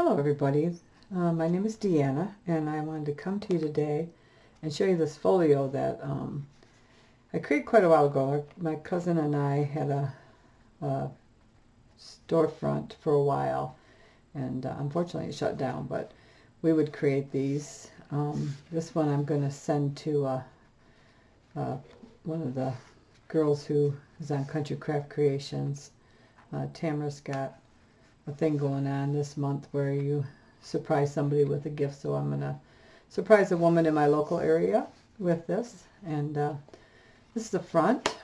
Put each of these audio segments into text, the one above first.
Hello everybody, my name is Deanna and I wanted to come to you today and show you this folio that I created quite a while ago. My cousin and I had a storefront for a while and unfortunately it shut down, but we would create these. This one I'm going to send to one of the girls who is on Country Craft Creations. Tamara's got a thing going on this month where you surprise somebody with a gift, so I'm going to surprise a woman in my local area with this. And this is the front,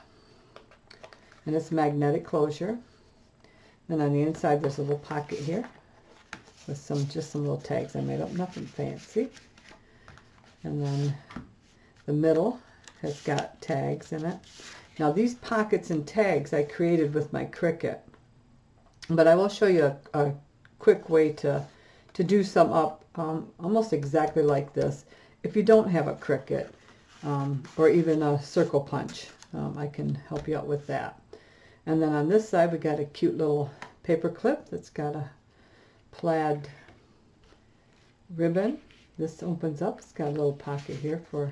and it's magnetic closure. Then on the inside there's a little pocket here with just some little tags I made up, nothing fancy. And then the middle has got tags in it. Now these pockets and tags I created with my Cricut, but I will show you a quick way to do some up almost exactly like this. If you don't have a Cricut or even a circle punch, I can help you out with that. And then on this side we got a cute little paper clip that's got a plaid ribbon. This opens up. It's got a little pocket here for a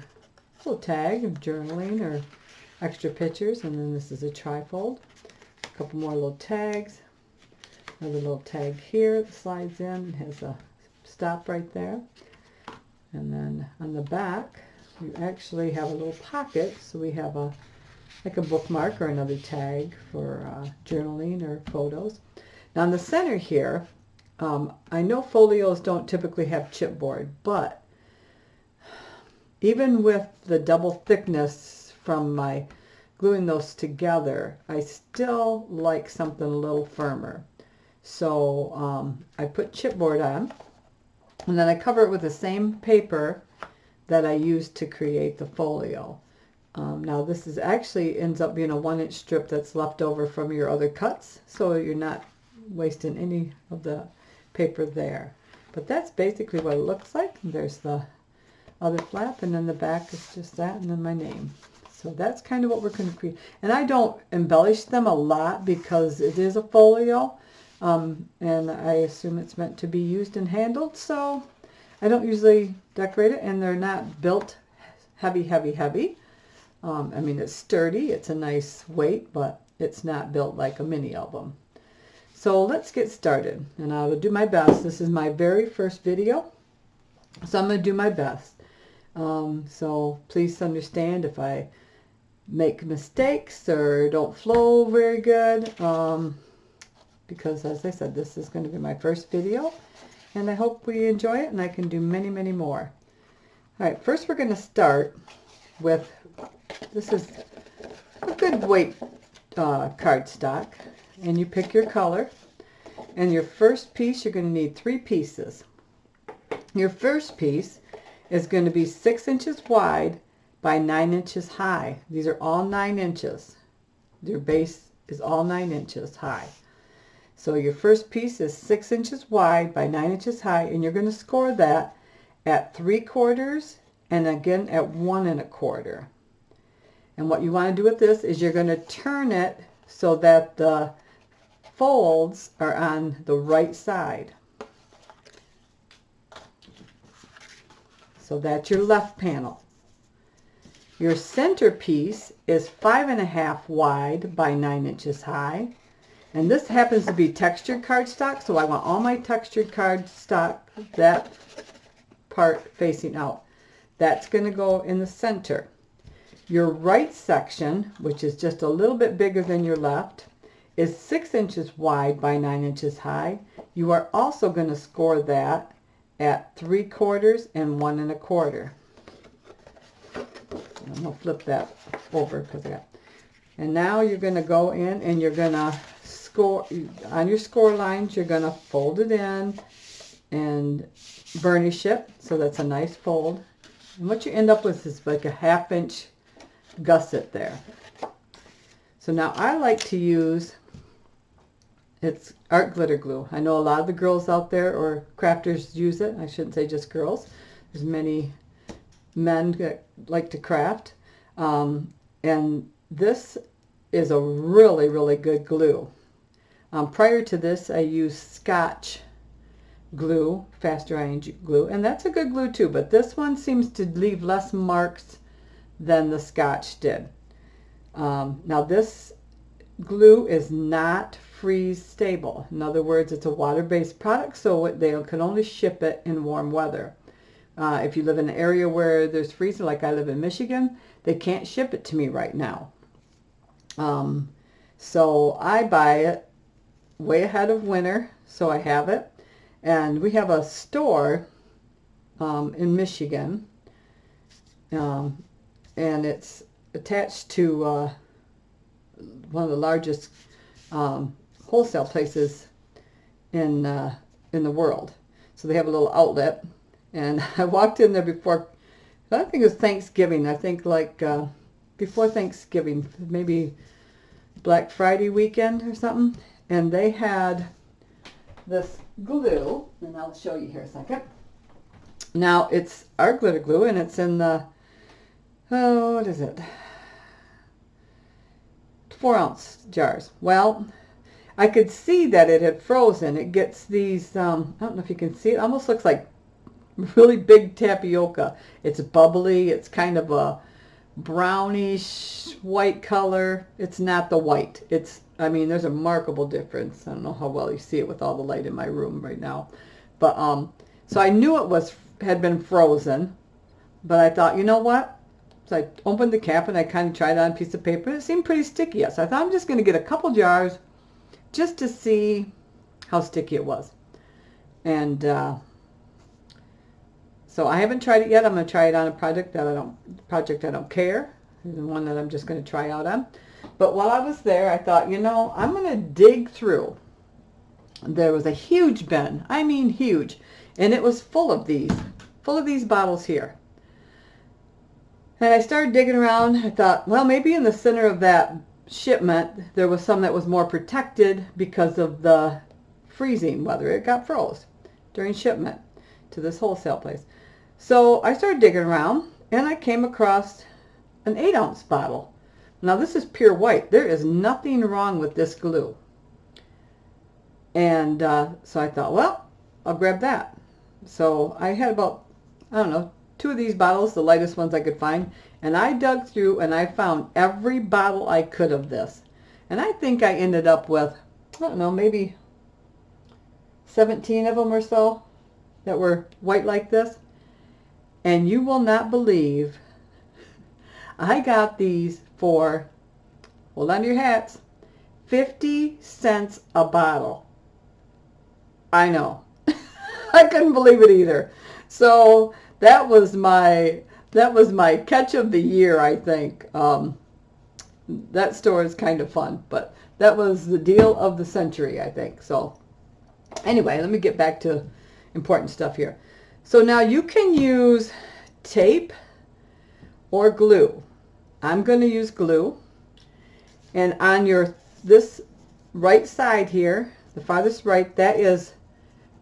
little tag of journaling or extra pictures. And then this is a trifold. A couple more little tags. Another little tag here that slides in, has a stop right there. And then on the back you actually have a little pocket, so we have like a bookmark or another tag for journaling or photos. Now in the center here, I know folios don't typically have chipboard, but even with the double thickness from my gluing those together, I still like something a little firmer. So I put chipboard on, and then I cover it with the same paper that I used to create the folio. Now this is actually ends up being a 1-inch strip that's left over from your other cuts, so you're not wasting any of the paper there. But that's basically what it looks like. There's the other flap, and then the back is just that, and then my name. So that's kind of what we're going to create. And I don't embellish them a lot because it is a folio. And I assume it's meant to be used and handled, so I don't usually decorate it, and they're not built heavy. I mean, it's sturdy, it's a nice weight, but it's not built like a mini album. So let's get started, and I will do my best. This is my very first video, so I'm going to do my best. So please understand if I make mistakes or don't flow very good. Because as I said, this is going to be my first video, and I hope we enjoy it and I can do many more. Alright, first we're going to start with, this is a good weight cardstock, and you pick your color, and your first piece, you're going to need 3 pieces. Your first piece is going to be 6 inches wide by 9 inches high. These are all 9 inches. Your base is all 9 inches high. So your first piece is 6 inches wide by 9 inches high, and you're going to score that at 3/4 and again at 1 1/4. And what you want to do with this is you're going to turn it so that the folds are on the right side. So that's your left panel. Your center piece is 5 1/2 wide by 9 inches high. And this happens to be textured cardstock, so I want all my textured cardstock, that part facing out. That's going to go in the center. Your right section, which is just a little bit bigger than your left, is 6 inches wide by 9 inches high. You are also going to score that at 3/4 and 1 1/4. I'm going to flip that over because I got. And now you're going to go in and you're going to score on your score lines. You're going to fold it in and burnish it, so that's a nice fold. And what you end up with is like a 1/2 inch gusset there. So now I like to use, it's art glitter glue. I know a lot of the girls out there or crafters use it. I shouldn't say just girls. There's many men that like to craft. And this is a really good glue. Prior to this, I used Scotch glue, fast drying glue, and that's a good glue too, but this one seems to leave less marks than the Scotch did. Now this glue is not freeze stable. In other words, it's a water-based product, so they can only ship it in warm weather. If you live in an area where there's freezing, like I live in Michigan, they can't ship it to me right now. So I buy it way ahead of winter, so I have it. And we have a store in Michigan, and it's attached to one of the largest wholesale places in the world. So they have a little outlet, and I walked in there before, I think it was Thanksgiving. I think like before Thanksgiving, maybe Black Friday weekend or something, and they had this glue, and I'll show you here a second. Now it's our glitter glue, and it's in the, oh, what is it, 4-ounce jars. Well, I could see that it had frozen. It gets these, I don't know if you can see it, almost looks like really big tapioca. It's bubbly, it's kind of a brownish white color. It's not the white. It's, I mean, there's a remarkable difference. I don't know how well you see it with all the light in my room right now. But, so I knew it had been frozen, but I thought, you know what? So I opened the cap and I kind of tried it on a piece of paper. It seemed pretty sticky. So I thought I'm just going to get a couple jars just to see how sticky it was. And so I haven't tried it yet. I'm going to try it on a project I don't care. The one that I'm just going to try out on. But while I was there, I thought, you know, I'm going to dig through. There was a huge bin. I mean huge. And it was full of these bottles here. And I started digging around. I thought, well, maybe in the center of that shipment, there was some that was more protected because of the freezing weather. It got froze during shipment to this wholesale place. So I started digging around, and I came across an 8-ounce bottle. Now this is pure white. There is nothing wrong with this glue. And so I thought, well, I'll grab that. So I had about, I don't know, 2 of these bottles, the lightest ones I could find, and I dug through and I found every bottle I could of this. And I think I ended up with, I don't know, maybe 17 of them or so that were white like this. And you will not believe, I got these for, hold on to your hats, 50 cents a bottle. I know. I couldn't believe it either. So that was my catch of the year, I think. That store is kind of fun, but that was the deal of the century, I think. So anyway, let me get back to important stuff here. So now you can use tape or glue. I'm going to use glue. And on this right side here, the farthest right, that is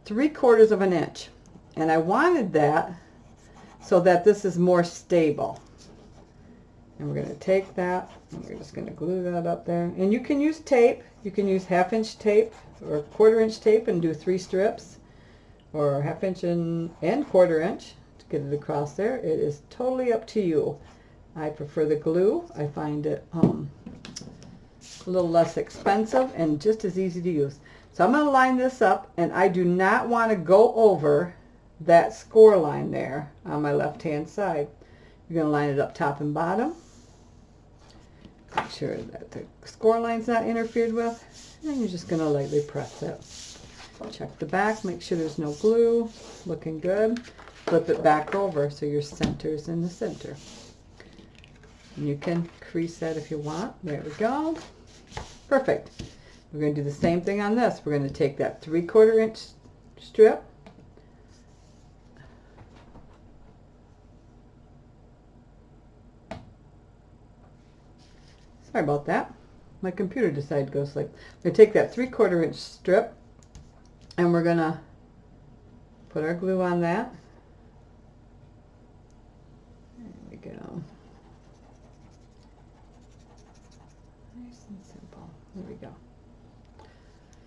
3/4 of an inch. And I wanted that so that this is more stable. And we're going to take that, and we're just going to glue that up there. And you can use tape. You can use 1/2-inch tape or 1/4-inch tape and do 3 strips, or 1/2 inch and 1/4 inch to get it across there. It is totally up to you. I prefer the glue. I find it a little less expensive and just as easy to use. So I'm going to line this up, and I do not want to go over that score line there on my left hand side. You're going to line it up top and bottom. Make sure that the score line's not interfered with. And then you're just going to lightly press it. Check the back, make sure there's no glue. Looking good. Flip it back over so your center's in the center. And you can crease that if you want. There we go. Perfect. We're going to do the same thing on this. We're going to take that 3/4 inch strip. Sorry about that. My computer decided to go sleep. We're going to take that 3/4 inch strip, and we're going to put our glue on that. There we go. Nice and simple. There we go.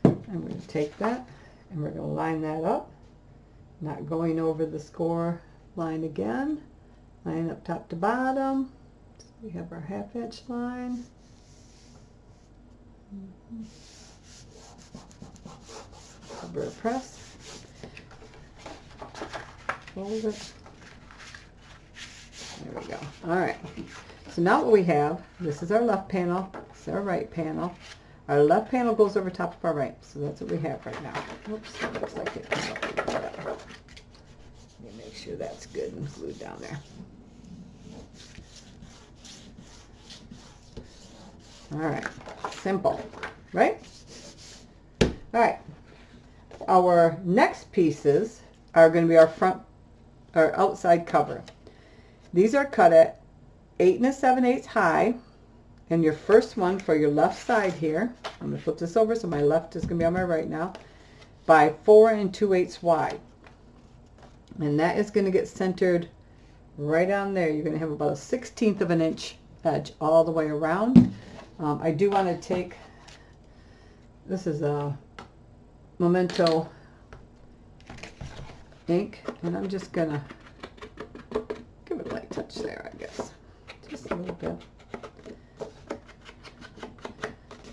And we're going to take that, and we're going to line that up. Not going over the score line again. Line up top to bottom. So we have our 1/2 inch line. Rubber press. Fold it. There we go. All right. So now what we have, this is our left panel, this is our right panel. Our left panel goes over top of our right, so that's what we have right now. Oops, that looks like it came up a little better. Let me make sure that's good and glued down there. All right, simple, right? All right, our next pieces are going to be our outside cover. These are cut at 8 7/8 high, and your first one for your left side here, I'm going to flip this over so my left is going to be on my right now, by 4 2/8 wide. And that is going to get centered right on there. You're going to have about a 1/16 of an inch edge all the way around. I do want to take, this is a Memento ink, and I'm just going to give it a light touch there, I guess. Just a little bit.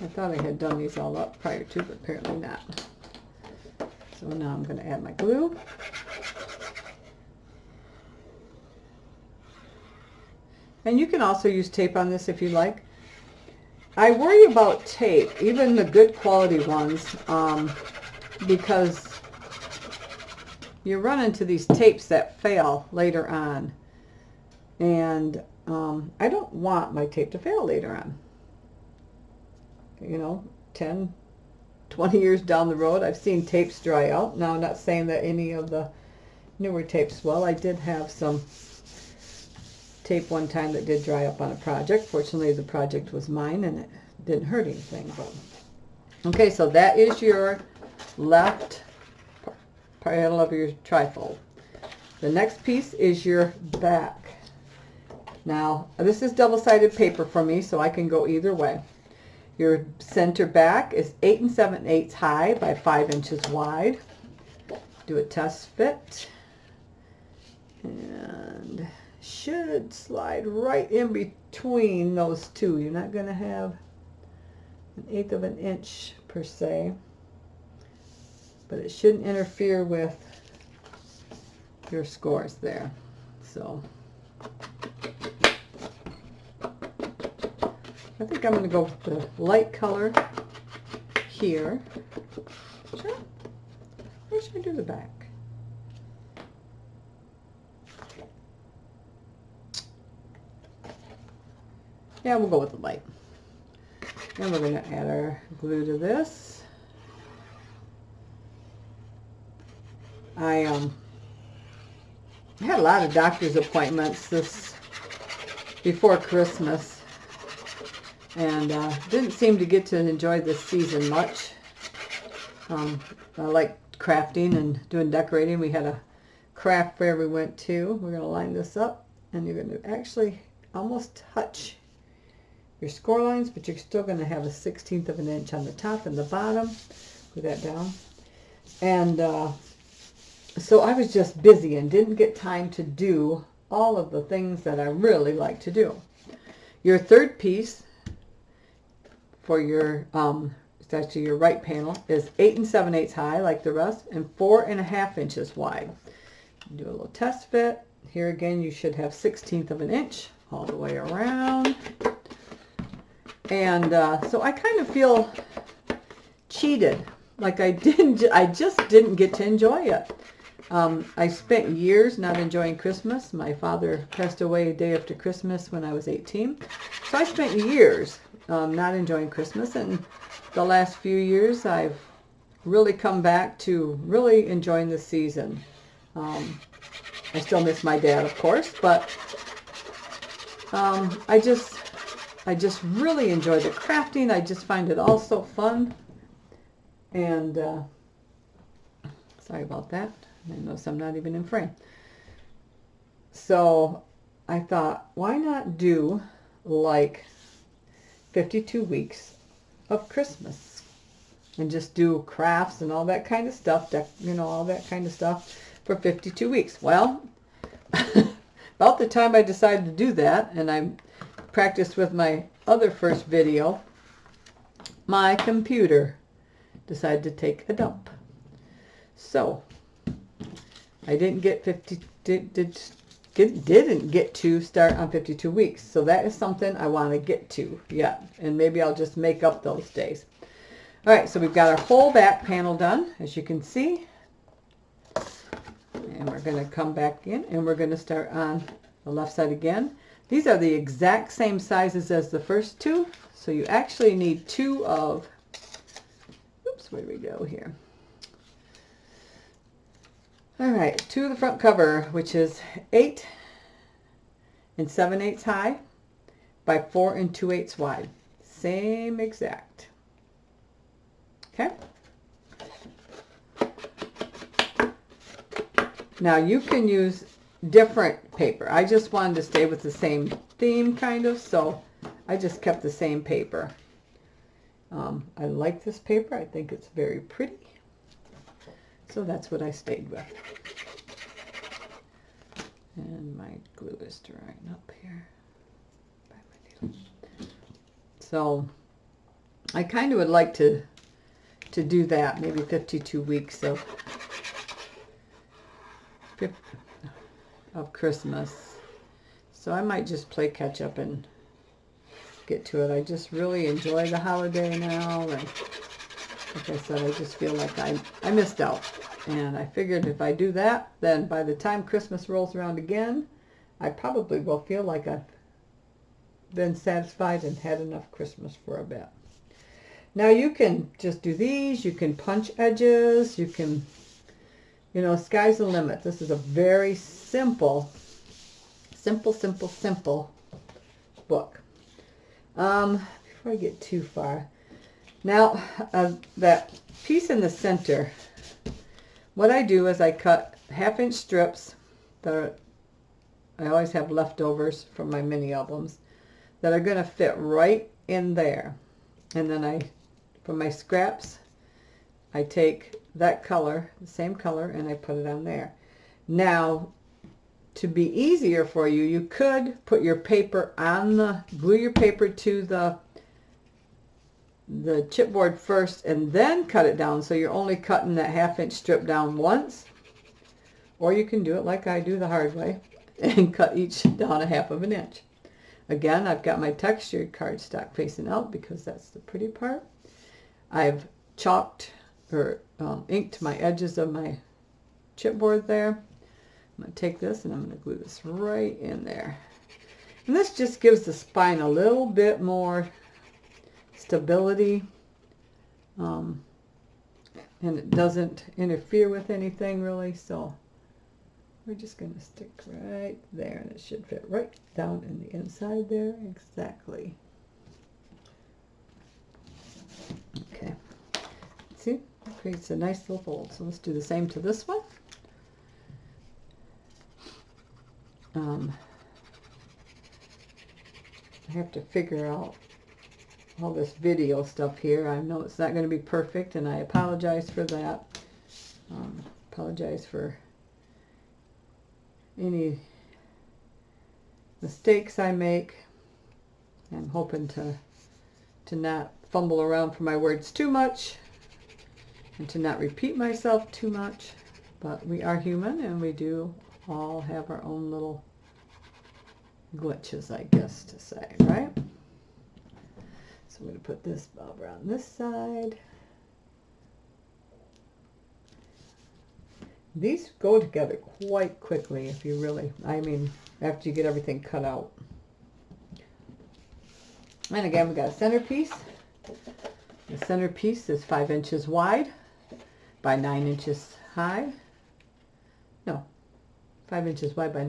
I thought I had done these all up prior to, but apparently not. So now I'm going to add my glue. And you can also use tape on this if you like. I worry about tape, even the good quality ones, because you run into these tapes that fail later on. And I don't want my tape to fail later on. You know, 10, 20 years down the road, I've seen tapes dry out. Now, I'm not saying that any of the newer tapes will. I did have some tape one time that did dry up on a project. Fortunately, the project was mine and it didn't hurt anything. But okay, so that is your left panel of your trifold. The next piece is your back. Now, this is double-sided paper for me, so I can go either way. Your center back is 8 7/8 high by 5 inches wide. Do a test fit. And should slide right in between those two. You're not going to have 1/8 of an inch per se, but it shouldn't interfere with your scores there. So I think I'm going to go with the light color here. Sure. Or should I do the back? Yeah, we'll go with the light. And we're going to add our glue to this. I had a lot of doctor's appointments before Christmas, and didn't seem to get to enjoy this season much. I like crafting and doing decorating. We had a craft fair we went to. We're going to line this up, and you're going to actually almost touch your score lines, but you're still going to have a 1/16 of an inch on the top and the bottom. Put that down. And so I was just busy and didn't get time to do all of the things that I really like to do. Your third piece for your, it's actually your right panel, is 8 7/8 high like the rest and 4 1/2 inches wide. Do a little test fit. Here again, you should have 1/16 of an inch all the way around. And so I kind of feel cheated, like I just didn't get to enjoy it. I spent years not enjoying Christmas. My father passed away a day after Christmas when I was 18. So I spent years not enjoying Christmas, and the last few years I've really come back to really enjoying the season. I still miss my dad, of course, but I just really enjoy the crafting. I just find it all so fun. And sorry about that. I notice I'm not even in frame. So I thought, why not do like 52 weeks of Christmas and just do crafts and all that kind of stuff, you know, all that kind of stuff. for 52 weeks. Well, about the time I decided to do that, and I practiced with my other first video, my computer decided to take a dump. So I didn't get didn't get to start on 52 weeks. So that is something I want to get to yet. And maybe I'll just make up those days. All right, so we've got our whole back panel done, as you can see. And we're going to come back in and we're going to start on the left side again. These are the exact same sizes as the first two. So you actually need two of, oops, where do we go here? All right, two of the front cover, which is 8 7/8 high by 4 2/8 wide. Same exact. Okay. Now you can use different paper. I just wanted to stay with the same theme kind of, so I just kept the same paper. I like this paper. I think it's very pretty. So that's what I stayed with. And my glue is drying up here. By my needle. So I kind of would like to do that, maybe 52 weeks of Christmas. So I might just play catch up and get to it. I just really enjoy the holiday now, and like I said, I just feel like I missed out. And I figured if I do that, then by the time Christmas rolls around again, I probably will feel like I've been satisfied and had enough Christmas for a bit. Now you can just do these, you can punch edges, you can, you know, sky's the limit. This is a very simple book. Before I get too far, now that piece in the center, what I do is I cut 1/2-inch strips that I always have leftovers from my mini albums that are going to fit right in there. And then from my scraps, I take that color, the same color, and I put it on there. Now, to be easier for you, you could put your paper on glue your paper to the chipboard first and then cut it down, so you're only cutting that 1/2-inch strip down once. Or you can do it like I do the hard way and cut each down 1/2 inch. Again, I've got my textured cardstock facing out because that's the pretty part. I've chalked or inked my edges of my chipboard there. I'm going to take this and I'm going to glue this right in there. And this just gives the spine a little bit more stability, and it doesn't interfere with anything really, so we're just going to stick right there, and it should fit right down in the inside there exactly. Okay, see, it creates a nice little fold. So let's do the same to this one. I have to figure out all this video stuff here. I know it's not going to be perfect, and I apologize for that. Apologize for any mistakes I make. I'm hoping to not fumble around for my words too much and to not repeat myself too much, but we are human and we do all have our own little glitches, I guess to say, right? So I'm going to put this bob around this side. These go together quite quickly if you really, I mean, after you get everything cut out. And again, we got a centerpiece. The centerpiece is 5 inches wide by 9 inches high. No, 5 inches wide by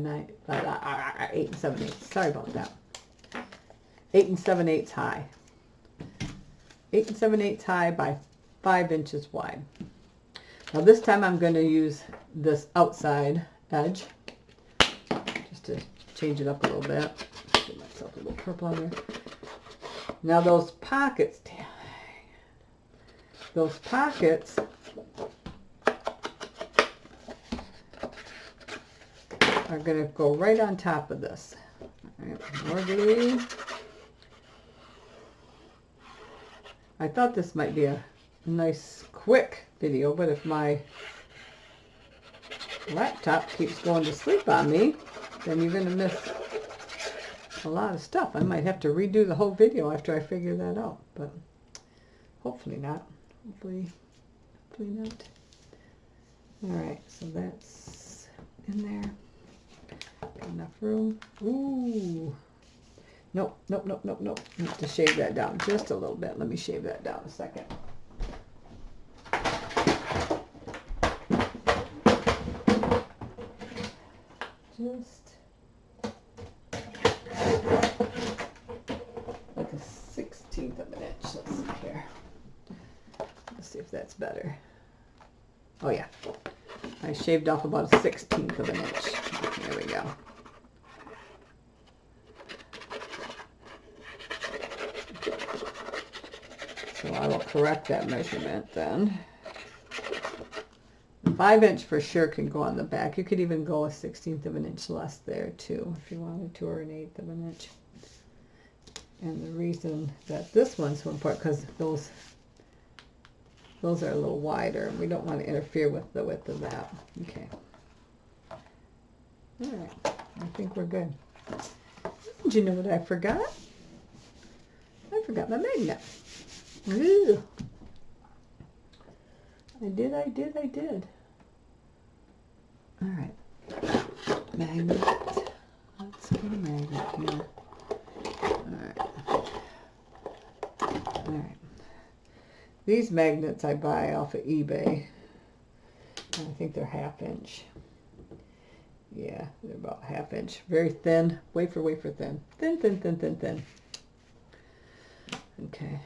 8 7/8. Sorry about that. 8 7/8 high. 8 7/8 high by 5 inches wide. Now this time I'm going to use this outside edge just to change it up a little bit. Give myself a little purple on there. Now those pockets, are going to go right on top of this. All right, more glue. I thought this might be a nice quick video, but if my laptop keeps going to sleep on me, then you're going to miss a lot of stuff. I might have to redo the whole video after I figure that out, but hopefully not. Hopefully not. All right, so that's in there. Got enough room. Ooh. Nope. I have to shave that down just a little bit. Let me shave that down a second. Just like a 1/16 of an inch. Let's see here. Let's see if that's better. Oh yeah. I shaved off about a 1/16 of an inch. There we go. So I will correct that measurement then. 5" for sure can go on the back. You could even go a 1/16 of an inch less there too, if you wanted to, or an 1/8 of an inch. And the reason that this one's so important, because those are a little wider, and we don't want to interfere with the width of that. Okay. All right. I think we're good. Did you know what I forgot? I forgot my magnet. Ooh. I did. All right. Magnet. Let's get a magnet here. All right. These magnets I buy off of eBay. I think they're 1/2 inch. Yeah, they're about 1/2 inch. Very thin. Wafer thin. Thin. Okay.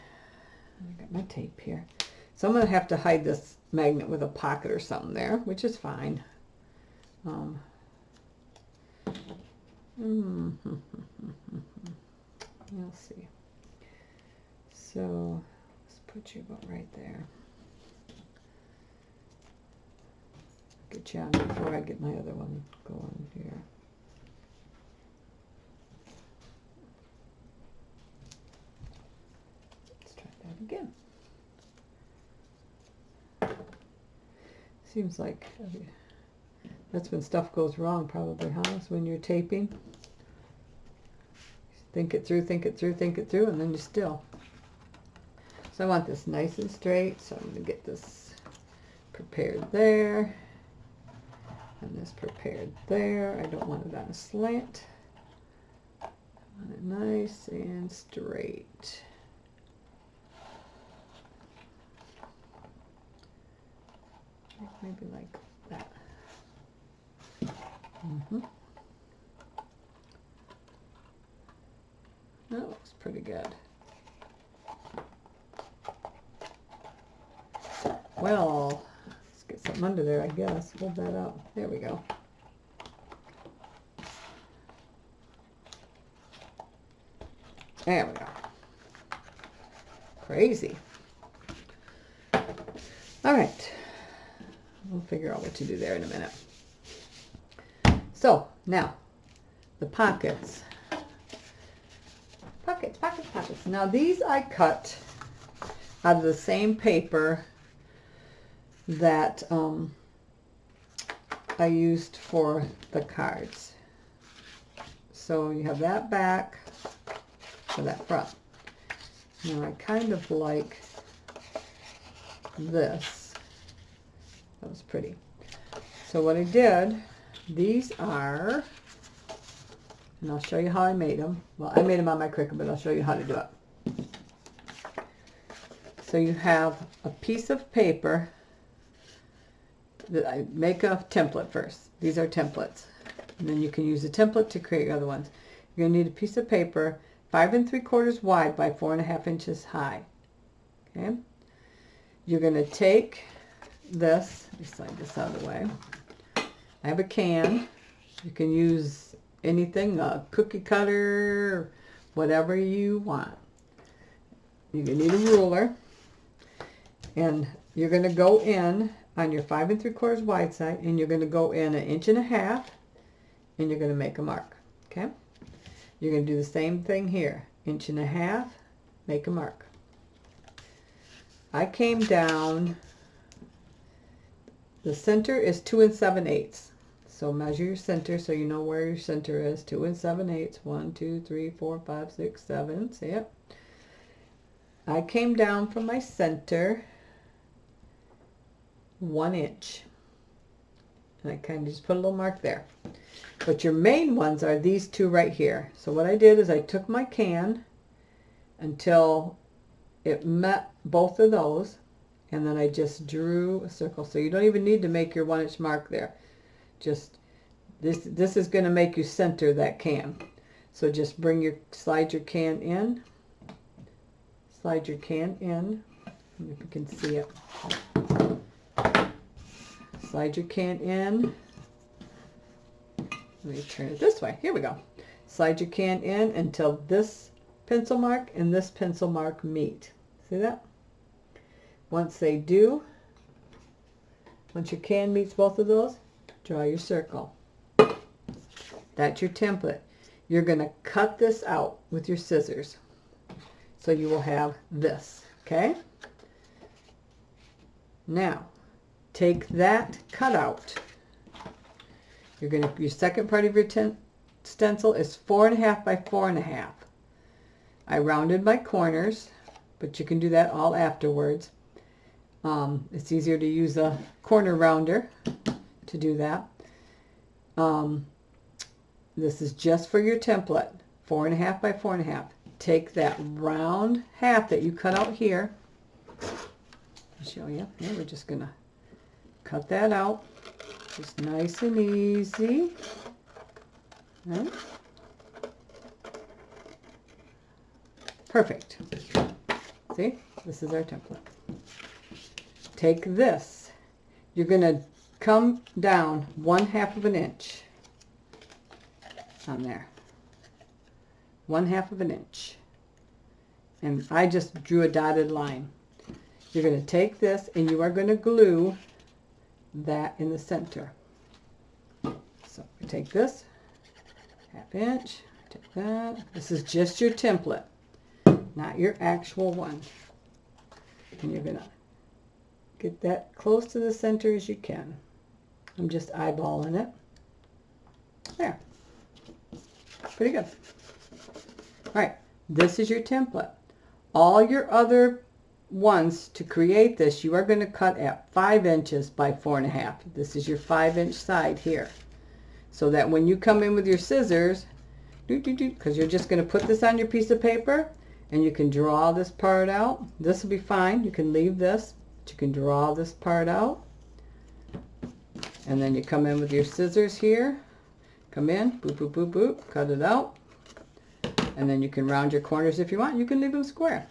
I got my tape here. So I'm going to have to hide this magnet with a pocket or something there, which is fine. We'll see. So let's put you about right there. Get you on before I get my other one going here. Let's try that again. Seems like that's when stuff goes wrong, probably, huh? It's when you're taping. Think it through, and then you still. So I want this nice and straight, so I'm going to get this prepared there, and this prepared there. I don't want it on a slant. I want it nice and straight. Maybe like that. That looks pretty good. Well, let's get something under there, I guess. Hold that up. There we go. There we go. Crazy. All right. We'll figure out what to do there in a minute. So, now, the pockets. Pockets. Now, these I cut out of the same paper that I used for the cards. So, you have that back or that front. Now, I kind of like this. That was pretty. So what I did, these are, and I'll show you how I made them. Well, I made them on my Cricut, but I'll show you how to do it. So you have a piece of paper that I make a template first. These are templates. And then you can use a template to create other ones. You're going to need a piece of paper 5 3/4 wide by 4 1/2 inches high. Okay. You're going to take this, let me slide this out of the way. I have a can. You can use anything, a cookie cutter, whatever you want. You're going to need a ruler. And you're going to go in on your 5 3/4 wide side, and you're going to go in 1 1/2 inches and you're going to make a mark. Okay? You're going to do the same thing here. 1.5 inches, make a mark. I came down, the center is 2 7/8. So measure your center so you know where your center is. 2 7/8. 1, 2, 3, 4, 5, 6, 7. See it? I came down from my center 1 inch. And I kind of just put a little mark there. But your main ones are these two right here. So what I did is I took my can until it met both of those, and then I just drew a circle. So you don't even need to make your 1 inch mark there. Just this is going to make you center that can. So just slide your can in. Slide your can in. If you can see it. Slide your can in. Let me turn it this way. Here we go. Slide your can in until this pencil mark and this pencil mark meet. See that? Once they do, once your can meets both of those, draw your circle. That's your template. You're going to cut this out with your scissors. So you will have this, okay? Now, take that cutout. Your second part of your stencil is 4.5 by 4.5. I rounded my corners, but you can do that all afterwards. It's easier to use a corner rounder to do that. This is just for your template, 4.5 by 4.5. Take that round half that you cut out here. I'll show you. Here, we're just going to cut that out. Just nice and easy. Right? Perfect. See? This is our template. Take this. You're going to come down 1/2 inch on there. 1/2 inch. And I just drew a dotted line. You're going to take this and you are going to glue that in the center. So we take this, 1/2 inch, take that. This is just your template, not your actual one. And you're going to get that close to the center as you can. I'm just eyeballing it. There. Pretty good. All right, this is your template. All your other ones to create this, you are going to cut at 5 inches by 4.5. This is your 5-inch side here. So that when you come in with your scissors, because you're just going to put this on your piece of paper, and you can draw this part out. This will be fine. You can leave this, but you can draw this part out. And then you come in with your scissors here. Come in, boop, boop, boop, boop, cut it out. And then you can round your corners if you want. You can leave them square.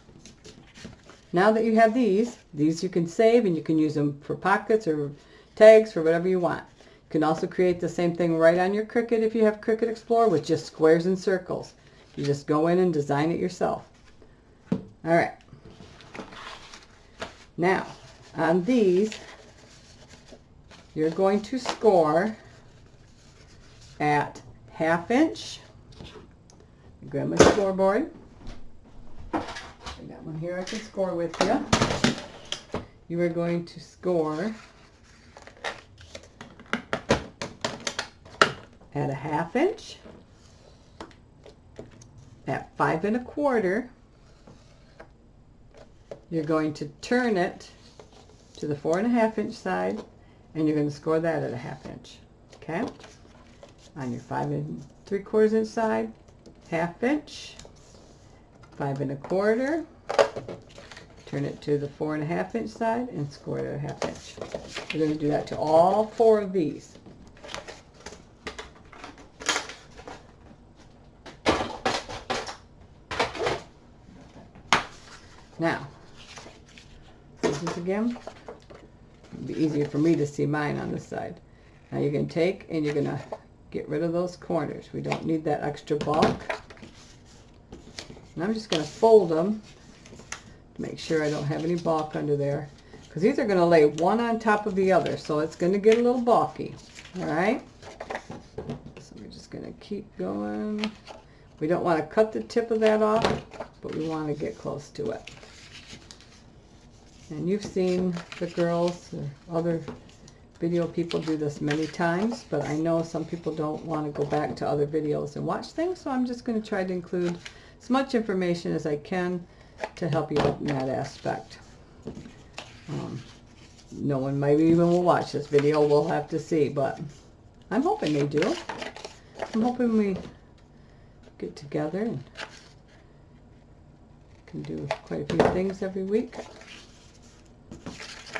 Now that you have these you can save, and you can use them for pockets or tags for whatever you want. You can also create the same thing right on your Cricut if you have Cricut Explorer with just squares and circles. You just go in and design it yourself. All right. Now, on these, you're going to score at 1/2 inch. Grab my scoreboard. I got one here I can score with you. You are going to score at 1/2 inch, at 5 1/4. You're going to turn it to the 4.5 inch side, and you're going to score that at 1/2 inch. Okay? On your 5 3/4 inch side, 1/2 inch, 5 1/4. Turn it to the 4.5 inch side and score it at 1/2 inch. We're going to do that to all 4 of these. Now, scissors again. It'll be easier for me to see mine on this side. Now you're going to take and you're going to get rid of those corners. We don't need that extra bulk. And I'm just going to fold them to make sure I don't have any bulk under there, because these are going to lay one on top of the other, so it's going to get a little bulky. All right? So we're just going to keep going. We don't want to cut the tip of that off, but we want to get close to it. And you've seen the girls or other video people do this many times, but I know some people don't want to go back to other videos and watch things, so I'm just going to try to include as much information as I can to help you out in that aspect. No one maybe even will watch this video, we'll have to see, but I'm hoping they do. I'm hoping we get together and can do quite a few things every week.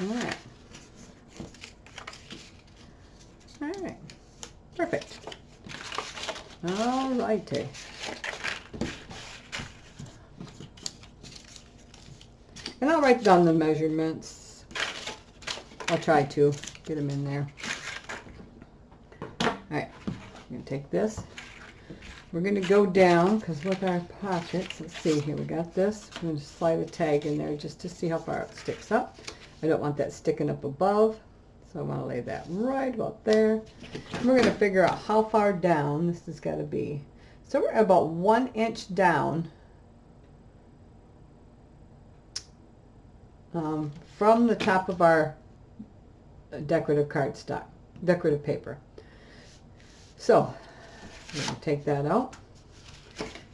Alright. Alright. Perfect. Alrighty. And I'll write down the measurements. I'll try to get them in there. Alright. I'm going to take this. We're going to go down, because with our pockets, let's see here, we got this. I'm going to slide a tag in there just to see how far it sticks up. I don't want that sticking up above, so I want to lay that right about there. And we're going to figure out how far down this has got to be. So we're about 1 inch down from the top of our decorative cardstock, decorative paper. So I'm going to take that out,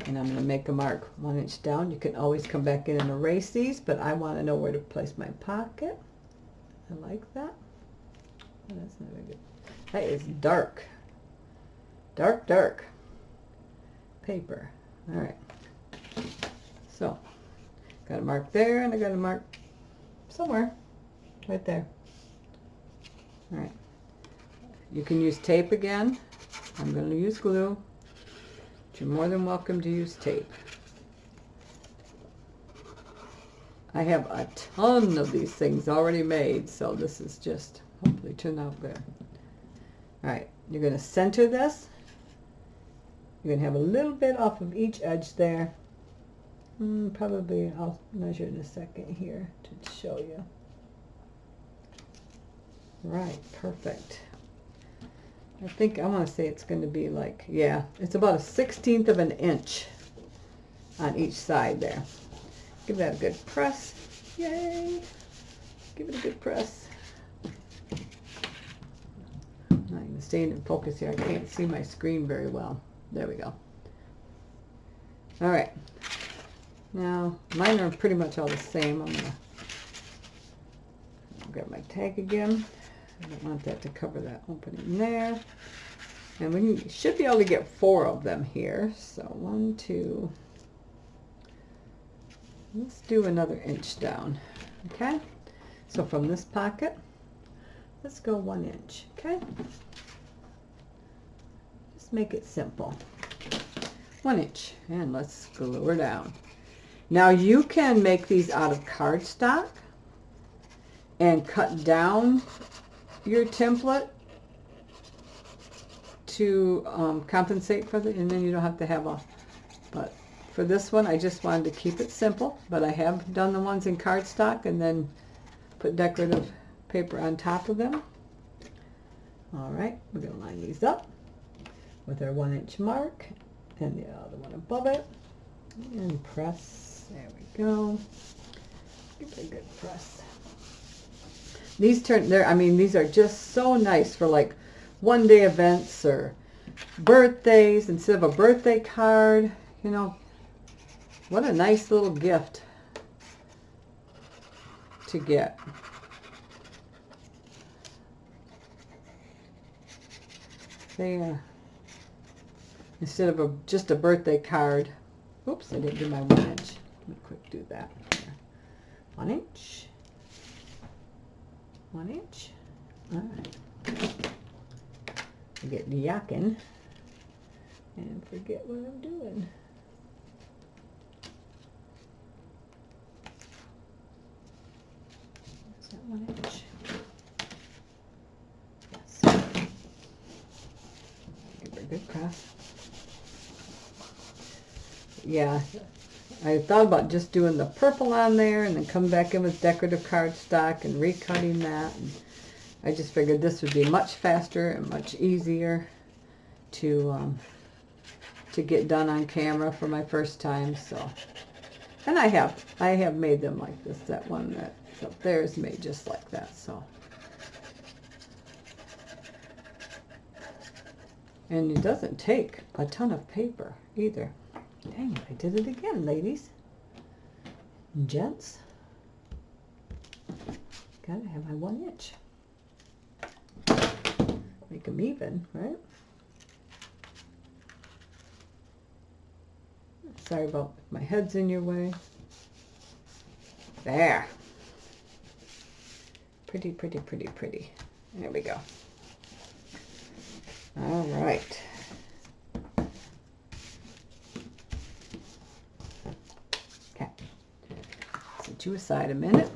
and I'm going to make a mark 1 inch down. You can always come back in and erase these, but I want to know where to place my pocket. I like that. Oh, that's not very good. That is dark. Dark, dark paper. All right. So, got a mark there, and I got a mark somewhere right there. All right. You can use tape again. I'm going to use glue, but you're more than welcome to use tape. I have a ton of these things already made, so this is just hopefully turned out good. Alright, you're going to center this. You're going to have a little bit off of each edge there. Probably I'll measure in a second here to show you. Right, perfect. I think I want to say it's going to be like, yeah, it's about 1/16 of an inch on each side there. Give that a good press. Yay! Give it a good press. I'm not even staying in focus here. I can't see my screen very well. There we go. All right. Now, mine are pretty much all the same. I'm going to grab my tag again. I don't want that to cover that opening there. And we should be able to get 4 of them here. So 1, 2. Let's do another inch down. Okay. So from this pocket, let's go 1 inch. Okay. Just make it simple. 1 inch. And let's glue her down. Now you can make these out of cardstock and cut down your template to compensate for and then you don't have to have a, but for this one I just wanted to keep it simple, but I have done the ones in cardstock and then put decorative paper on top of them. Alright, we're going to line these up with our 1 inch mark and the other one above it and press. There we go. Give it a good press. These these are just so nice for like one-day events or birthdays instead of a birthday card. You know, what a nice little gift to get. They, instead of just a birthday card. Oops, I didn't do my 1 inch. Let me quick do that. 1 inch. 1 inch. All right. I get the yakking and forget what I'm doing. Is that 1 inch? Yes. Give her a good press. Yeah, I thought about just doing the purple on there and then come back in with decorative cardstock and recutting that. And I just figured this would be much faster and much easier to get done on camera for my first time. So, and I have made them like this. That one that's up there is made just like that. So, and it doesn't take a ton of paper either. Dang it, I did it again, ladies and gents. Gotta have my 1 inch. Make them even, right? Sorry about my head's in your way. There. Pretty, pretty, pretty, pretty. There we go. All right. Okay. Set you aside a minute.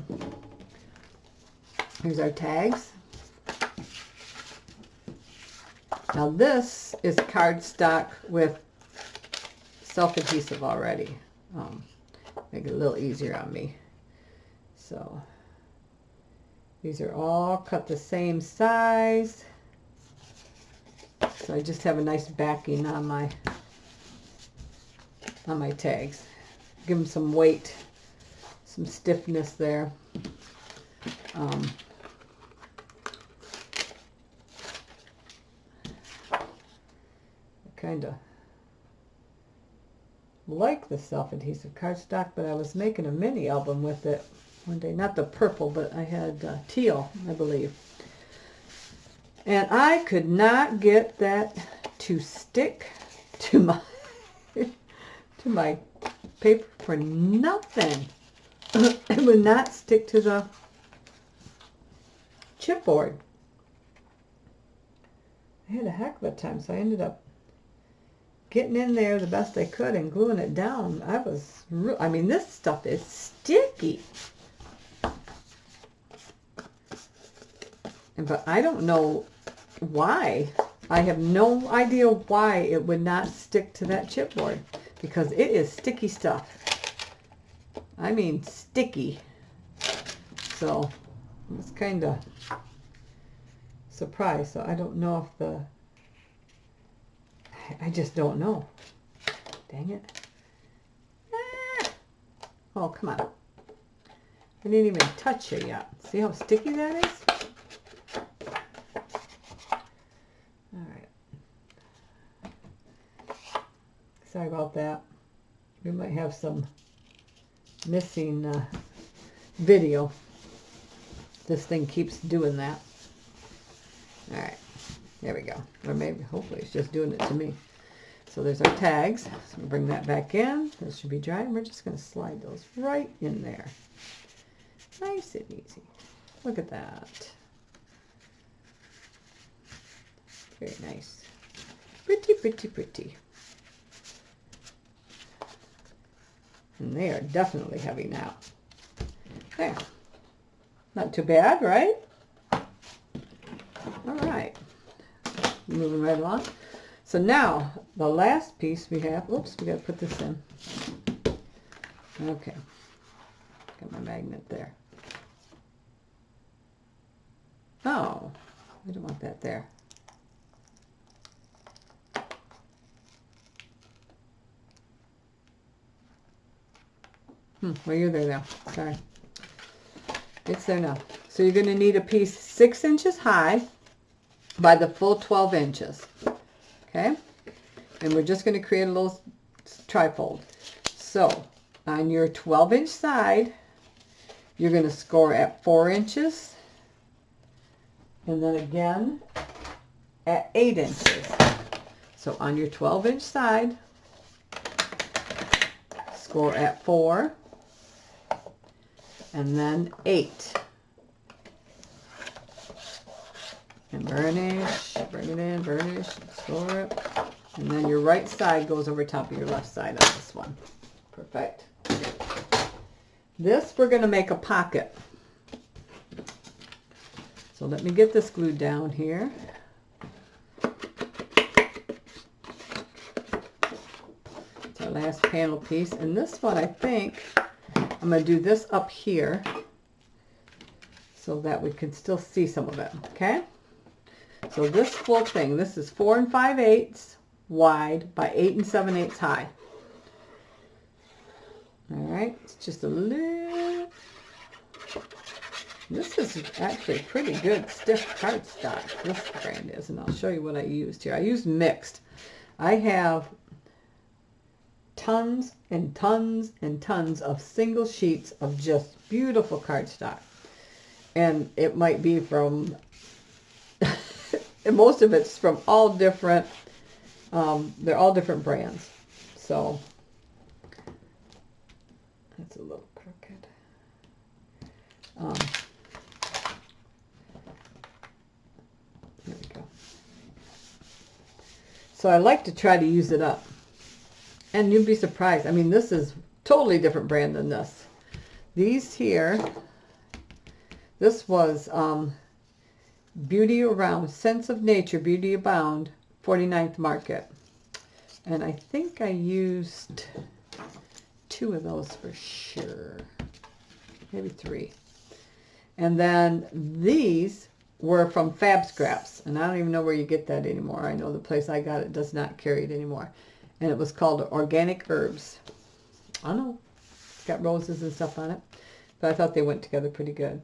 Here's our tags. Now this is cardstock with self-adhesive already. Make it a little easier on me. So these are all cut the same size. So I just have a nice backing on my tags. Give them some weight, some stiffness there. Kind of like the self-adhesive cardstock, but I was making a mini album with it one day. Not the purple, but I had teal, I believe. And I could not get that to stick to my to my paper for nothing. It would not stick to the chipboard. I had a heck of a time, so I ended up getting in there the best I could and gluing it down. I mean, this stuff is sticky. But I don't know why. I have no idea why it would not stick to that chipboard, because it is sticky stuff. I mean sticky. So I was kind of surprised. So I don't know if I just don't know. Dang it. Ah! Oh, come on. I didn't even touch it yet. See how sticky that is? Sorry about that. We might have some missing video. This thing keeps doing that. All right, there we go. Or maybe, hopefully, it's just doing it to me. So there's our tags. So we'll bring that back in. Those should be dry. And we're just going to slide those right in there. Nice and easy. Look at that. Very nice. Pretty, pretty, pretty. And they are definitely heavy now. There. Not too bad, right? All right. Moving right along. So now, the last piece we have, oops, we got to put this in. Okay. Got my magnet there. Oh, I don't want that there. Well, you're there now. Sorry. It's there now. So you're going to need a piece 6 inches high by the full 12 inches. Okay? And we're just going to create a little trifold. So on your 12-inch side, you're going to score at 4 inches. And then again at 8 inches. So on your 12-inch side, score at 4. And then 8. And burnish, bring it in, burnish, score it. And then your right side goes over top of your left side on this one. Perfect. This, we're going to make a pocket. So let me get this glued down here. It's our last panel piece. And this one, I think, I'm going to do this up here so that we can still see some of it, okay? So this full thing, this is 4 5/8 wide by 8 7/8 high. All right, it's just a little. This is actually pretty good stiff cardstock. This brand is, and I'll show you what I used here. I used mixed. I have tons and tons and tons of single sheets of just beautiful cardstock. And it might be from, and most of it's from all different, they're all different brands. So, that's a little crooked. There we go. So I like to try to use it up. And you'd be surprised. I mean, this is totally different brand than this. These here, this was Beauty Around, Sense of Nature, Beauty Abound, 49th Market. And I think I used 2 of those for sure. Maybe 3. And then these were from Fab Scraps. And I don't even know where you get that anymore. I know the place I got it does not carry it anymore. And it was called Organic Herbs. I know. It's got roses and stuff on it. But I thought they went together pretty good.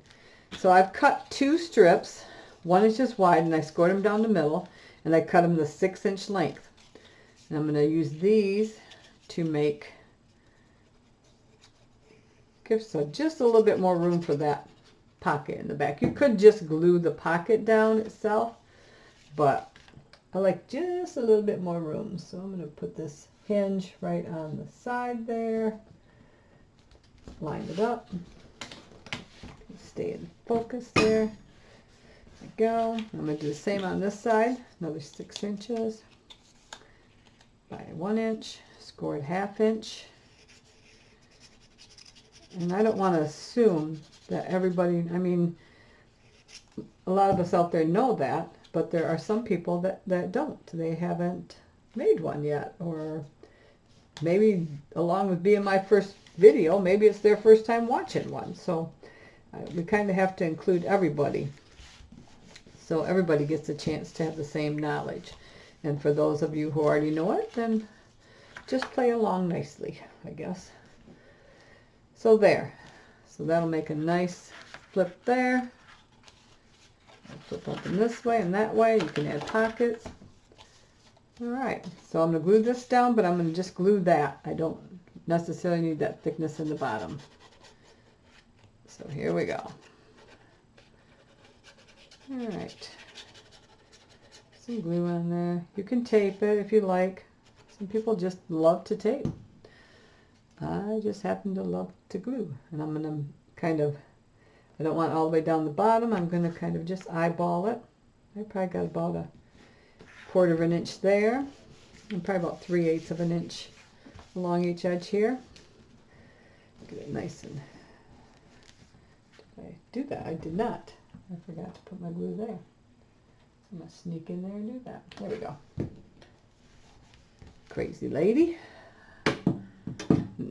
So I've cut 2 strips. One is just wide, and I scored them down the middle. And I cut them the 6-inch length. And I'm going to use these to make, give so just a little bit more room for that pocket in the back. You could just glue the pocket down itself, but I like just a little bit more room. So I'm going to put this hinge right on the side there. Line it up. Stay in focus there. There we go. I'm going to do the same on this side. Another 6 inches by 1 inch. Scored 1/2 inch. And I don't want to assume that everybody, I mean, a lot of us out there know that. But there are some people that don't. They haven't made one yet. Or maybe along with being my first video, maybe it's their first time watching one. So we kind of have to include everybody. So everybody gets a chance to have the same knowledge. And for those of you who already know it, then just play along nicely, I guess. So there. So that'll make a nice flip there. Flip open this way and that way. You can add pockets. All right, so I'm going to glue this down, but I'm going to just glue that. I don't necessarily need that thickness in the bottom. So here we go. All right, some glue on there. You can tape it if you like. Some people just love to tape. I just happen to love to glue, and I'm going to kind of, I don't want it all the way down the bottom. I'm going to kind of just eyeball it. I probably got about a 1/4 of an inch there, and probably about 3/8 of an inch along each edge here. Get it nice and, did I do that? I did not. I forgot to put my glue there. I'm going to sneak in there and do that. There we go. Crazy lady.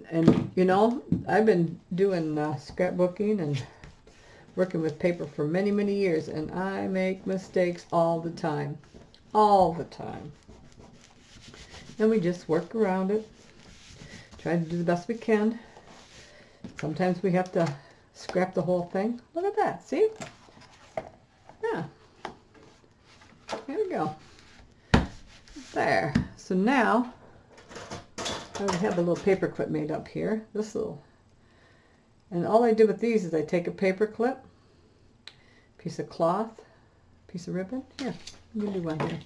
And you know, I've been doing scrapbooking and working with paper for many, many years, and I make mistakes all the time. All the time. And we just work around it. Try to do the best we can. Sometimes we have to scrap the whole thing. Look at that, see? Yeah. There we go. There. So now, I have a little paper clip made up here. This little, and all I do with these is I take a paper clip, piece of cloth, piece of ribbon. Here, let me do one here.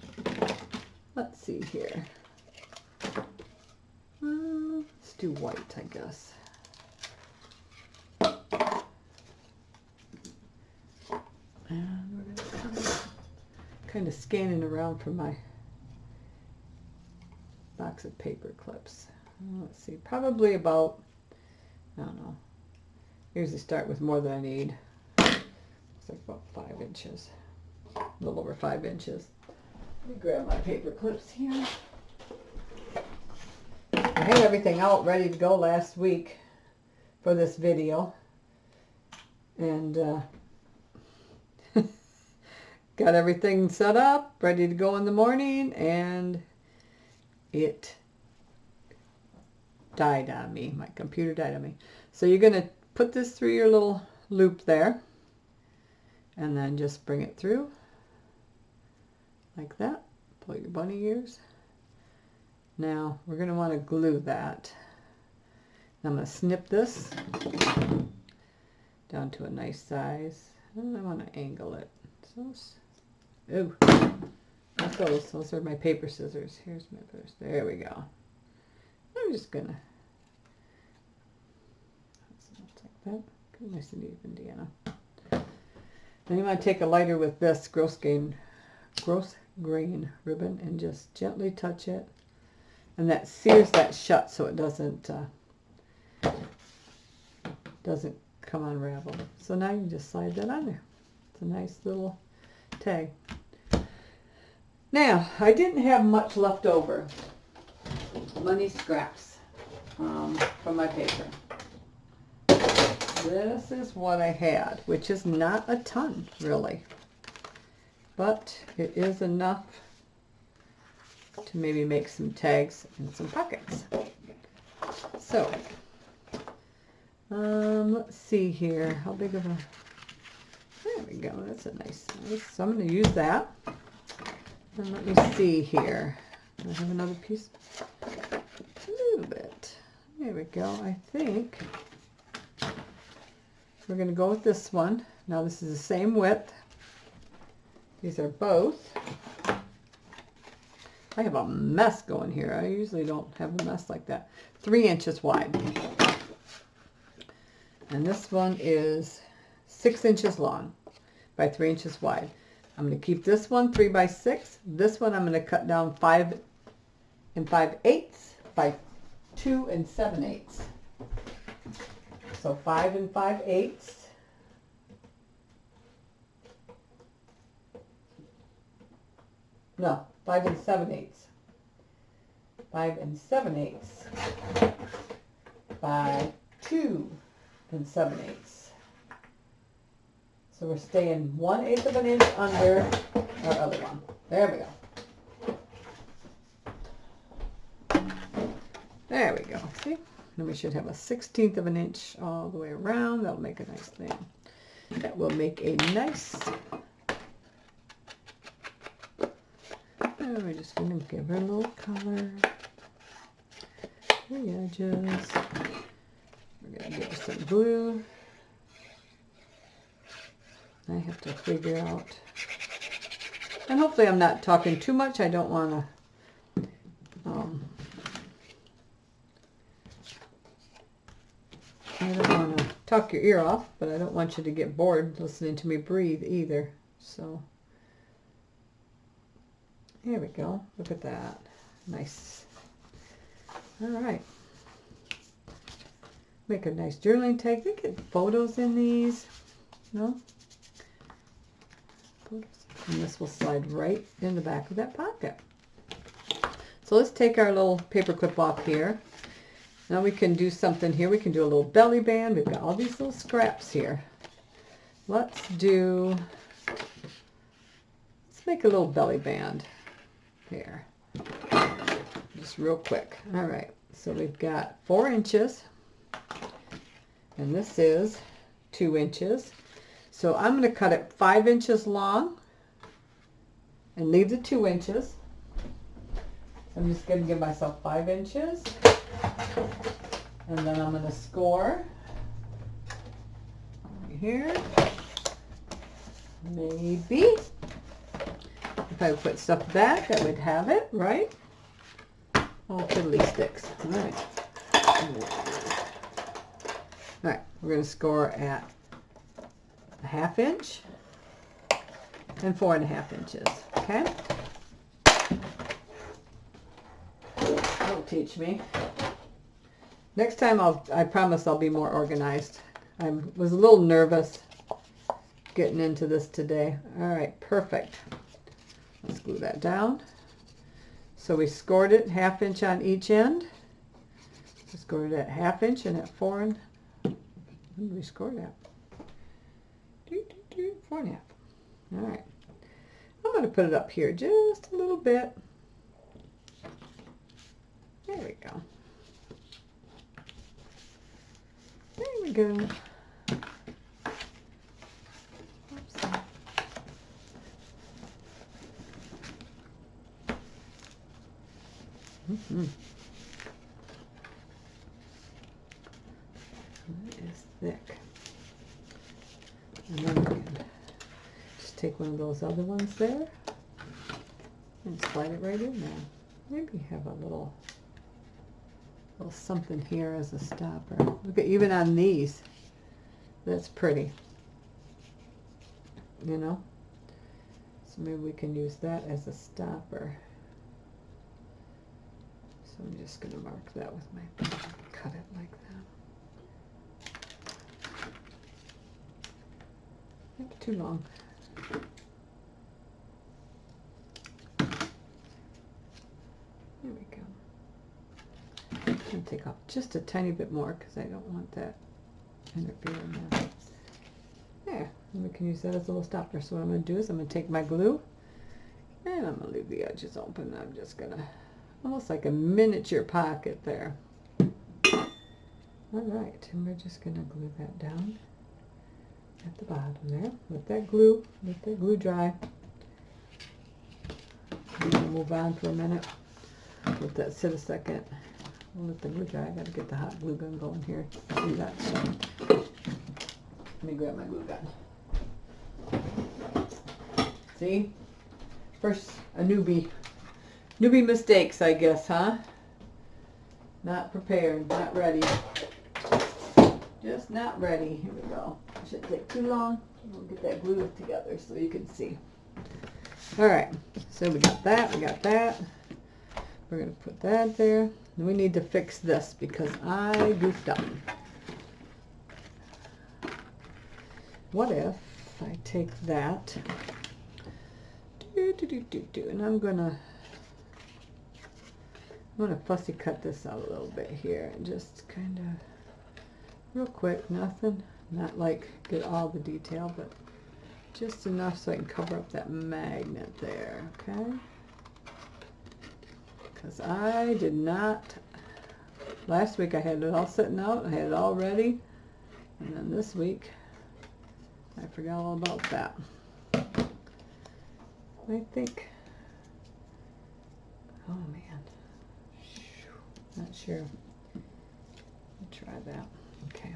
Let's see here. Let's do white, I guess. And we're going to kind of scanning around for my box of paper clips. Let's see, probably about, I don't know, usually start with more than I need. Looks like about 5 inches, a little over 5 inches. Let me grab my paper clips here. I had everything out ready to go last week for this video, and got everything set up, ready to go in the morning, and it died on me. My computer died on me. So you're going to put this through your little loop there, and then just bring it through like that. Pull your bunny ears. Now we're going to want to glue that. I'm going to snip this down to a nice size. And I want to angle it. So, oh, those are my paper scissors. Here's my first. There we go. I'm just going to, like that. Good, nice and even, Deanna. Then you want to take a lighter with this gross grain ribbon and just gently touch it. And that sears that shut so it doesn't come unraveled. So now you just slide that on there. It's a nice little tag. Now, I didn't have much left over. Money scraps from my paper. This is what I had, which is not a ton, really. But it is enough to maybe make some tags and some pockets. So, let's see here. How big of a... There we go. That's a nice size. So I'm going to use that. And let me see here. Do I have another piece? A little bit. There we go. I think we're going to go with this one. Now this is the same width. These are both. I have a mess going here. I usually don't have a mess like that. 3 inches wide. And this one is 6 inches long by 3 inches wide. I'm going to keep this one 3 by 6. This one I'm going to cut down 5 5/8 by 2 7/8. So 5 5/8. No, 5 7/8. 5 7/8 by 2 7/8. So we're staying 1/8 of an inch under our other one. There we go. There we go. See? Then we should have a 1/16 of an inch all the way around. That'll make a nice thing. That will make a nice... We're just going to give her a little color. The edges. We're going to give her some glue. I have to figure out. And hopefully I'm not talking too much. I don't want to talk your ear off, but I don't want you to get bored listening to me breathe either. So here we go. Look at that. Nice. All right. Make a nice journaling tag. They get photos in these. No? And this will slide right in the back of that pocket. So let's take our little paper clip off here. Now we can do something here. We can do a little belly band. We've got all these little scraps here. Let's make a little belly band here. Just real quick. All right. So we've got 4 inches. And this is 2 inches. So I'm going to cut it 5 inches long and leave the 2 inches. I'm just going to give myself 5 inches. And then I'm going to score right here. Maybe if I put stuff back, I would have it, right? Oh, fiddly sticks. All right. All right, we're going to score at a 1/2 inch and 4 1/2 inches. Okay. That'll teach me. Next time I promise I'll be more organized. I was a little nervous getting into this today. All right, perfect. Let's glue that down. So we scored it 1/2 inch on each end. We scored it at 1/2 inch and at 4 and when did we score that? 4 1/2. All right. I'm going to put it up here just a little bit. There we go. There we go. Oops. That is thick. And then we can just take one of those other ones there and slide it right in there. Maybe have a little something here as a stopper. Look at, even on these, that's pretty, you know. So maybe we can use that as a stopper. So I'm just going to mark that with my pen. Cut it like that. Not too long. There we go. I'm going to take off just a tiny bit more because I don't want that interfering there. There, and we can use that as a little stopper. So what I'm going to do is I'm going to take my glue and I'm going to leave the edges open. I'm just going to, almost like a miniature pocket there. All right, and we're just going to glue that down at the bottom there. Let that glue dry. I'm going to move on for a minute. Let that sit a second. We'll let the glue dry. I got to get the hot glue gun going here. See that? So, let me grab my glue gun. See? First, a newbie mistakes, I guess, huh? Not prepared, not ready. Just not ready. Here we go. Shouldn't take too long. We'll get that glue together so you can see. All right, so we got that, We're going to put that there. And we need to fix this because I goofed up. What if I take that, and I'm going to fussy cut this out a little bit here and just kind of real quick, nothing, not like get all the detail, but just enough so I can cover up that magnet there, okay? Because I did not, last week I had it all sitting out, I had it all ready, and then this week I forgot all about that. I think, oh man, not sure. I'll try that. Okay.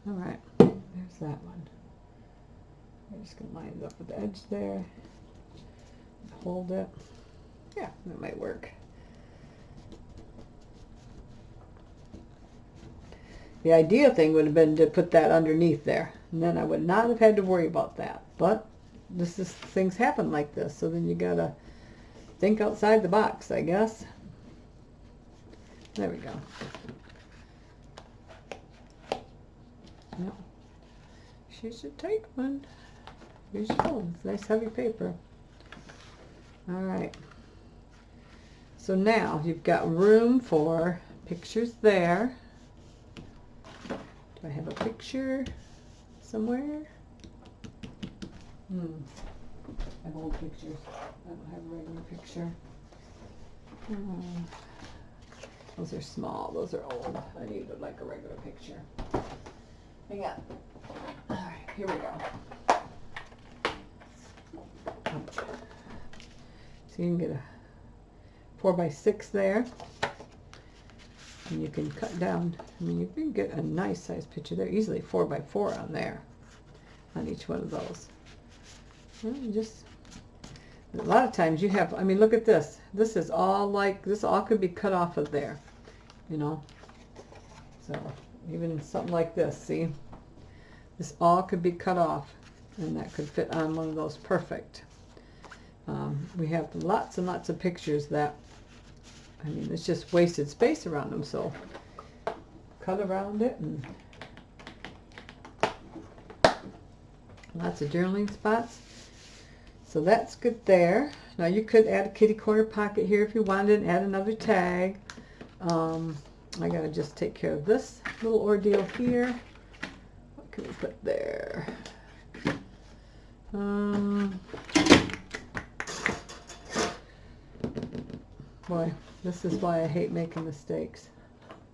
All right, there's that one. I'm just going to line it up with the edge there. Hold it. Yeah, that might work. The ideal thing would have been to put that underneath there, and then I would not have had to worry about that. But things happen like this, so then you gotta think outside the box, I guess. There we go. Yep. She's a tight one. Here's your one. It's nice heavy paper. All right. So now you've got room for pictures there. Do I have a picture somewhere? I have old pictures. I don't have a regular picture. Those are small. Those are old. I need like a regular picture. Hang on. All right, here we go. So you can get a 4x6 there. And you can cut down. I mean, you can get a nice size picture there. Easily 4x4 on there. On each one of those. Well, just a lot of times you have, I mean, look at this. This is all like, this all could be cut off of there, you know. So even something like this, see, this all could be cut off, and that could fit on one of those perfect. We have lots and lots of pictures that, I mean, it's just wasted space around them. So cut around it, and lots of journaling spots. So that's good there. Now you could add a kitty corner pocket here if you wanted, and add another tag. I gotta just take care of this little ordeal here. What can we put there? Boy, this is why I hate making mistakes.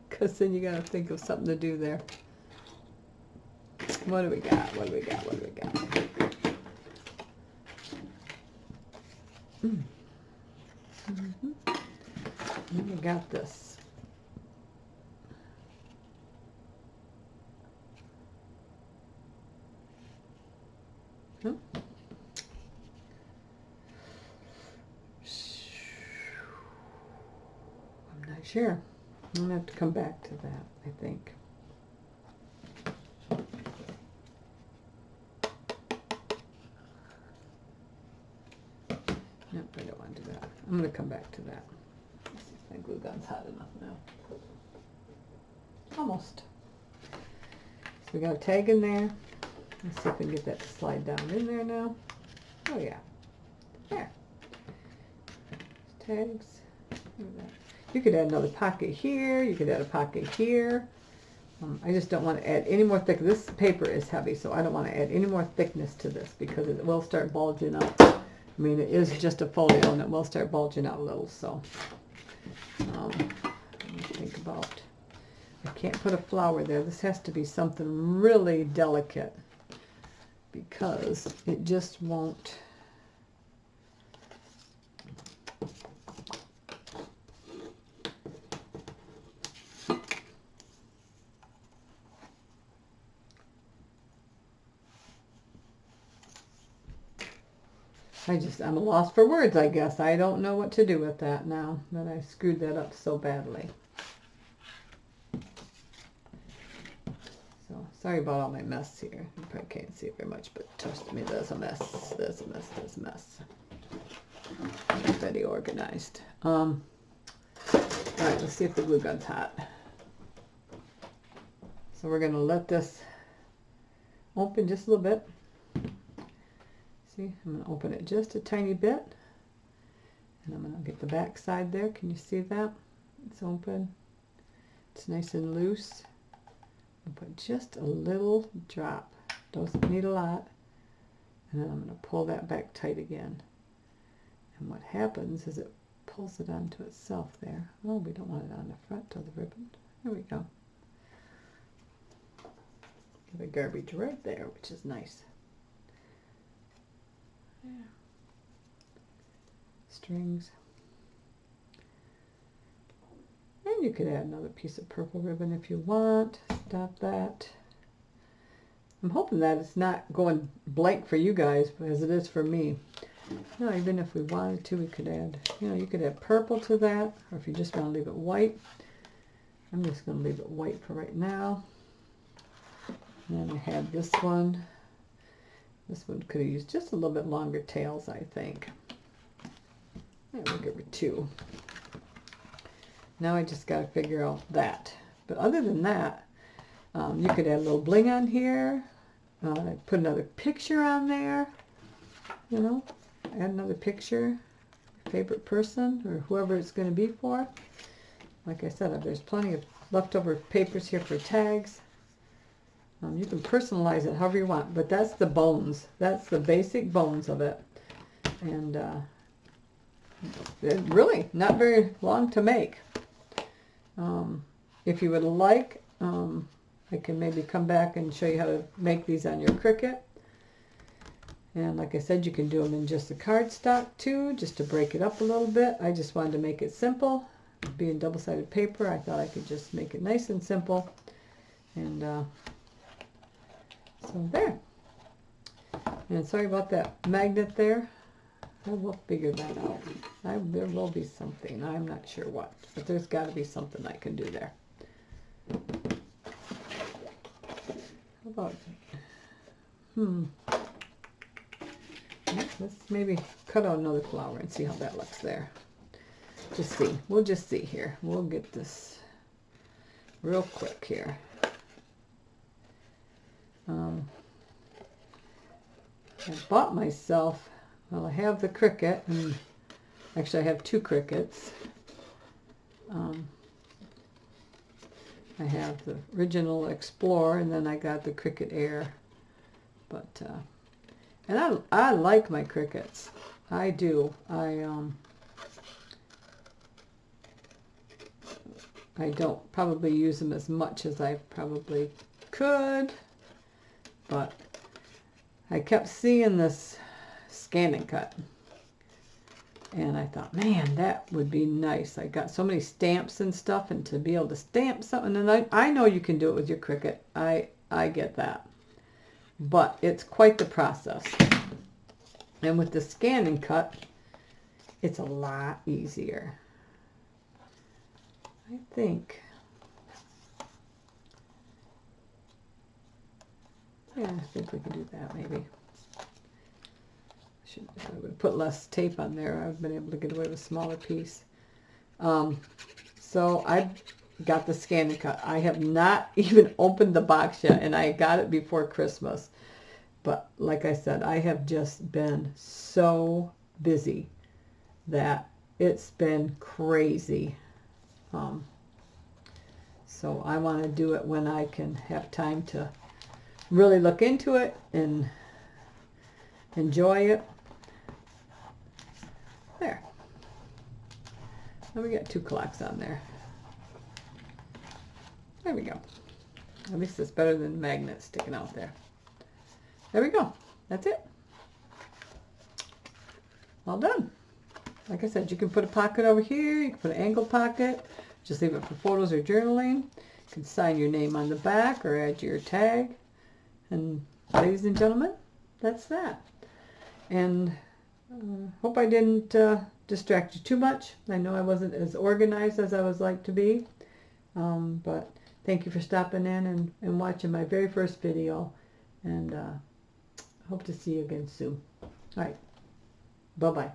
Because then you got to think of something to do there. What do we got? What do we got? What do we got? We got this. Oh. I'm not sure. I'm going to have to come back to that, I think. Nope, I don't want to do that. I'm going to come back to that. Let's see if my glue gun's hot enough now. Almost. So we got a tag in there. Let's see if we can get that to slide down in there now. Oh yeah. There. Tags. Look at that. You could add another pocket here. You could add a pocket here. I just don't want to add any more thick. This paper is heavy, so I don't want to add any more thickness to this because it will start bulging out. I mean, it is just a folio, and it will start bulging out a little. So, let me think about. I can't put a flower there. This has to be something really delicate because it just won't. I'm a loss for words, I guess. I don't know what to do with that now that I screwed that up so badly. So, sorry about all my mess here. You probably can't see it very much, but trust me, there's a mess. There's a mess. There's a mess. Very organized. All right, let's see if the glue gun's hot. So we're going to let this open just a little bit. See, I'm going to open it just a tiny bit. And I'm going to get the back side there. Can you see that? It's open. It's nice and loose. I'll put just a little drop. Doesn't need a lot. And then I'm going to pull that back tight again. And what happens is it pulls it onto itself there. Oh, we don't want it on the front of the ribbon. There we go. Get the garbage right there, which is nice. Yeah. Strings. And you could add another piece of purple ribbon if you want. Stop that. I'm hoping that it's not going blank for you guys as it is for me. No, even if we wanted to, we could add, you could add purple to that, or if you just want to leave it white. I'm just going to leave it white for right now. And then I have this one. This one could have used just a little bit longer tails, I think. Yeah, we'll give her 2. Now I just got to figure out that. But other than that, you could add a little bling on here. Put another picture on there. Add another picture. Your favorite person or whoever it's going to be for. Like I said, there's plenty of leftover papers here for tags. You can personalize it however you want, but that's the bones. That's the basic bones of it. And it's really not very long to make. If you would like, I can maybe come back and show you how to make these on your Cricut. And like I said, you can do them in just a cardstock too, just to break it up a little bit. I just wanted to make it simple. Being double-sided paper, I thought I could just make it nice and simple. And so there. And sorry about that magnet there. I will figure that out. There will be something. I'm not sure what, but there's got to be something I can do there. How about, let's maybe cut out another flower and see how that looks there. Just see. We'll just see here. We'll get this real quick here. I bought myself, well, I have the Cricut, and actually I have 2 Cricuts. I have the original Explorer, and then I got the Cricut Air. But and I like my Cricuts. I do. I don't probably use them as much as I probably could, but I kept seeing this Scan and Cut, and I thought, man, that would be nice. I got so many stamps and stuff, and to be able to stamp something, and I know you can do it with your Cricut. I get that, but it's quite the process. And with the Scan and Cut, it's a lot easier. I think, yeah, I think we can do that maybe. If I would put less tape on there, I've been able to get away with a smaller piece. So I got the Scan and Cut. I have not even opened the box yet, and I got it before Christmas. But like I said, I have just been so busy that it's been crazy. So I want to do it when I can have time to really look into it and enjoy it. There. Now we got 2 clocks on there. There we go. At least it's better than magnets sticking out there. There we go. That's it. All done. Like I said, you can put a pocket over here. You can put an angled pocket. Just leave it for photos or journaling. You can sign your name on the back or add your tag. And ladies and gentlemen, that's that. And hope I didn't distract you too much. I know I wasn't as organized as I was like to be. But thank you for stopping in and watching my very first video. And hope to see you again soon. All right. Bye-bye.